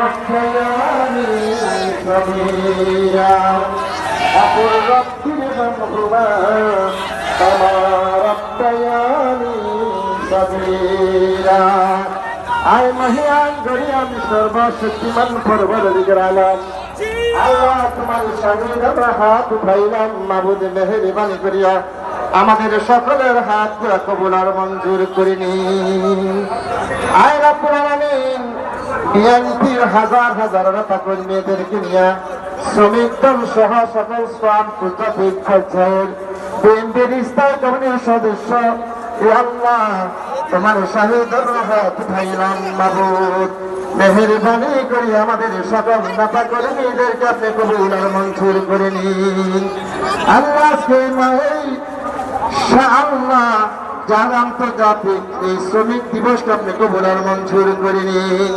ربياني صغيرا أقول رب ارحمهما كما ربياني صغيرا আয় মহিয়ান গরিয়াম সর্বশক্তিমান পরবর্তীকার আলম আল্লাহ তোমার সামনে আমরা হাত উঠাইলাম মাবুদ মেহেরবানি করিয়া আমাদের সকলের হাত কবুল আর মঞ্জুর করে নিন। আয় রব্বুল আলামিন বিএনপির হাজার হাজার নেতা কর্মীদেরকে নিয়ে শ্রমিক দল সহ সকল শ্রম প্রজাতিক পর্যায়ের বিএনপির স্থায়ী কমিটির সদস্য আল্লাহ তোমার শাহিদের হাত উঠাইলাম মাবুদ মেহেরবানি করে আমাদের সকল নেতা কর্মীদেরকে আপনি কবুল আর মঞ্জুর করে নিন। আল্লাহকে আল্লাহ যার আন্তর্জাতিক এই শ্রমিক দিবসকে আপনি কবুল আর মঞ্জুর করে নিন।